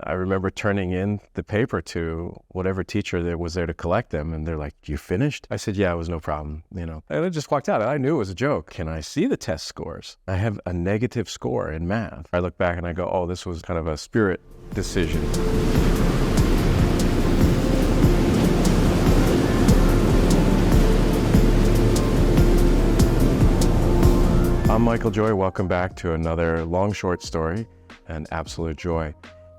I remember turning in the paper to whatever teacher that was there to collect them, and they're like, "You finished?" I said, "Yeah, it was no problem," And I just walked out. I knew it was a joke. Can I see the test scores? I have a negative score in math. I look back and I go, oh, this was kind of a spirit decision. I'm Michael Joy. Welcome back to another long short story, an absolute joy.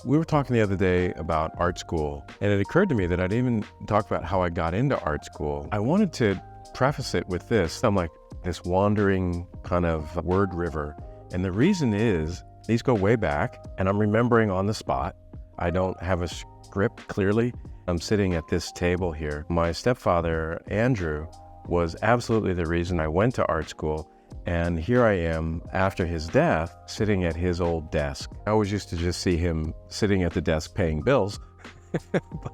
We were talking the other day about art school, and it occurred to me that I didn't even talk about how I got into art school. I wanted to preface it with this. I'm like this wandering kind of word river. And the reason is, these go way back, and I'm remembering on the spot. I don't have a script clearly. I'm sitting at this table here. My stepfather, Andrew, was absolutely the reason I went to art school. And here I am, after his death, sitting at his old desk. I always used to just see him sitting at the desk paying bills, but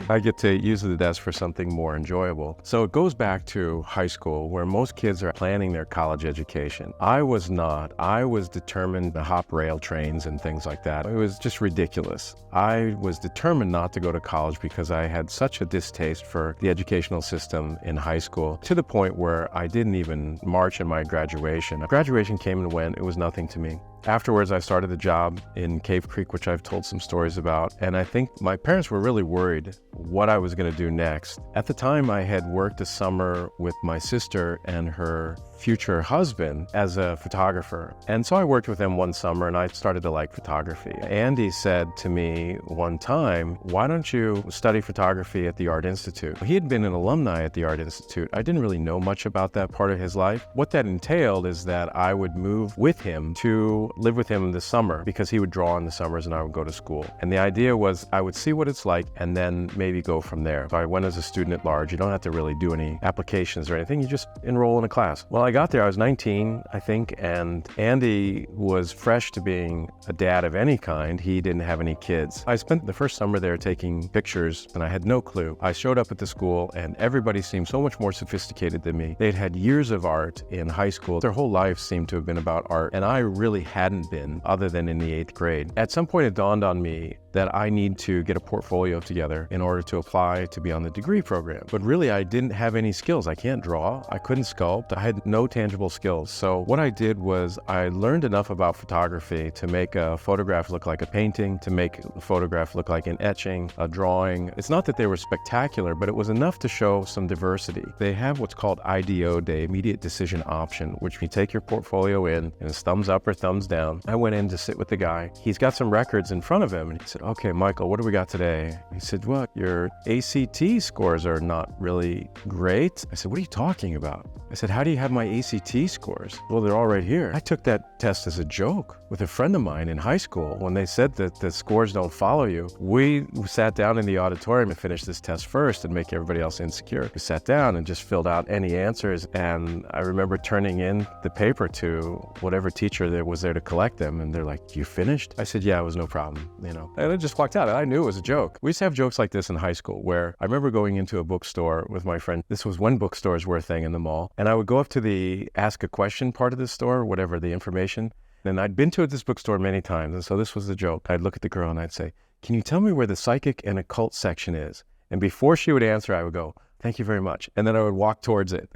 I get to use the desk for something more enjoyable. So it goes back to high school, where most kids are planning their college education. I was not. I was determined to hop rail trains and things like that. It was just ridiculous. I was determined not to go to college because I had such a distaste for the educational system in high school, to the point where I didn't even march in my graduation. Graduation came and went. It was nothing to me. Afterwards, I started a job in Cave Creek, which I've told some stories about. And I think my parents were really worried what I was going to do next. At the time, I had worked a summer with my sister and her future husband as a photographer. And so I worked with them one summer, and I started to like photography. Andy said to me one time, "Why don't you study photography at the Art Institute?" He had been an alumni at the Art Institute. I didn't really know much about that part of his life. What that entailed is that I would move with him to live with him in the summer, because he would draw in the summers and I would go to school. And the idea was I would see what it's like and then maybe go from there. So I went as a student at large. You don't have to really do any applications or anything. You just enroll in a class. Well, I got there, I was 19, I think, and Andy was fresh to being a dad of any kind. He didn't have any kids. I spent the first summer there taking pictures, and I had no clue. I showed up at the school, and everybody seemed so much more sophisticated than me. They'd had years of art in high school. Their whole life seemed to have been about art, and I really hadn't been, other than in the 8th grade. At some point, it dawned on me that I need to get a portfolio together in order to apply to be on the degree program. But really, I didn't have any skills. I can't draw. I couldn't sculpt. I had no tangible skills. So what I did was I learned enough about photography to make a photograph look like a painting, to make a photograph look like an etching, a drawing. It's not that they were spectacular, but it was enough to show some diversity. They have what's called IDO Day, Immediate Decision Option, which you take your portfolio in, and it's thumbs up or thumbs down. I went in to sit with the guy. He's got some records in front of him, and he said, "Okay, Michael, what do we got today?" He said, "What? Your ACT scores are not really great." I said, "What are you talking about?" I said, "How do you have my ACT scores?" "Well, they're all right here." I took that test as a joke with a friend of mine in high school. When they said that the scores don't follow you, we sat down in the auditorium and finished this test first and make everybody else insecure. We sat down and just filled out any answers. And I remember turning in the paper to whatever teacher that was there to collect them. And they're like, "You finished?" I said, "Yeah, it was no problem." And I just walked out. I knew it was a joke. We used to have jokes like this in high school, where I remember going into a bookstore with my friend. This was when bookstores were a thing in the mall. And I would go up to the ask a question part of the store, whatever the information. And I'd been to this bookstore many times. And so this was the joke. I'd look at the girl and I'd say, "Can you tell me where the psychic and occult section is?" And before she would answer, I would go, "Thank you very much." And then I would walk towards it.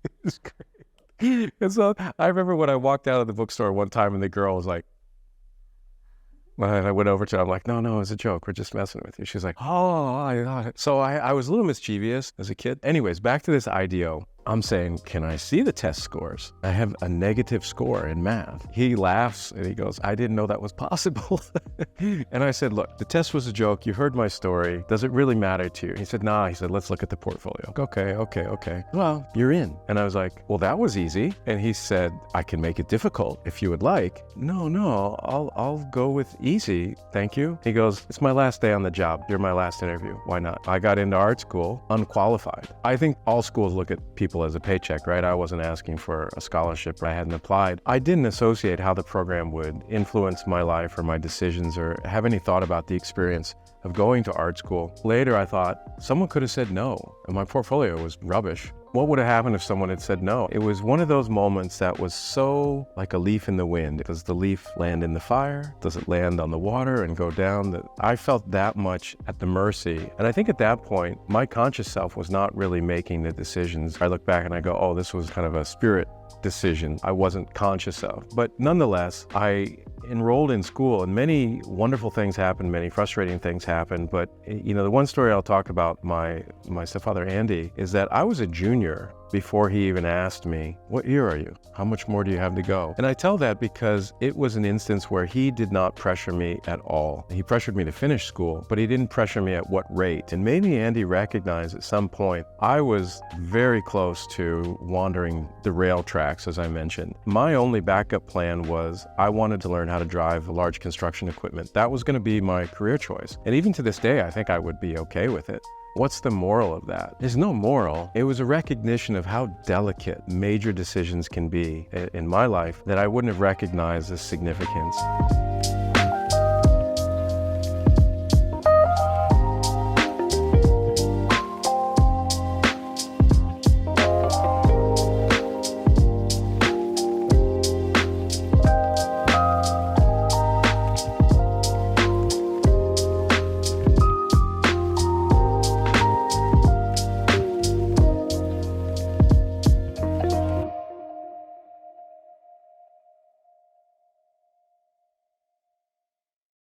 It was great. And so I remember when I walked out of the bookstore one time and the girl was like, and I went over to her, I'm like, no, it's a joke. We're just messing with you. She's like, "Oh, I got it." So I was a little mischievous as a kid. Anyways, back to this IDO. I'm saying, "Can I see the test scores? I have a negative score in math." He laughs and he goes, "I didn't know that was possible." And I said, "Look, the test was a joke. You heard my story. Does it really matter to you?" He said, "Nah." He said, "Let's look at the portfolio." Okay. "Well, you're in." And I was like, "Well, that was easy." And he said, "I can make it difficult if you would like." No, I'll go with easy. Thank you. He goes, "It's my last day on the job. You're my last interview. Why not?" I got into art school unqualified. I think all schools look at people as a paycheck, right? I wasn't asking for a scholarship. I hadn't applied. I didn't associate how the program would influence my life or my decisions, or have any thought about the experience of going to art school. Later, I thought someone could have said no, and my portfolio was rubbish. What would have happened if someone had said no? It was one of those moments that was so like a leaf in the wind. Does the leaf land in the fire? Does it land on the water and go down? I felt that much at the mercy. And I think at that point, my conscious self was not really making the decisions. I look back and I go, oh, this was kind of a spirit decision I wasn't conscious of. But nonetheless, I enrolled in school and many wonderful things happened, many frustrating things happened. But the one story I'll talk about my stepfather Andy is that I was a junior before he even asked me, what year are you? How much more do you have to go? And I tell that because it was an instance where he did not pressure me at all. He pressured me to finish school, but he didn't pressure me at what rate. And maybe Andy recognized at some point I was very close to wandering the rail tracks, as I mentioned. My only backup plan was I wanted to learn how to drive large construction equipment. That was going to be my career choice. And even to this day, I think I would be okay with it. What's the moral of that? There's no moral. It was a recognition of how delicate major decisions can be in my life that I wouldn't have recognized as significance.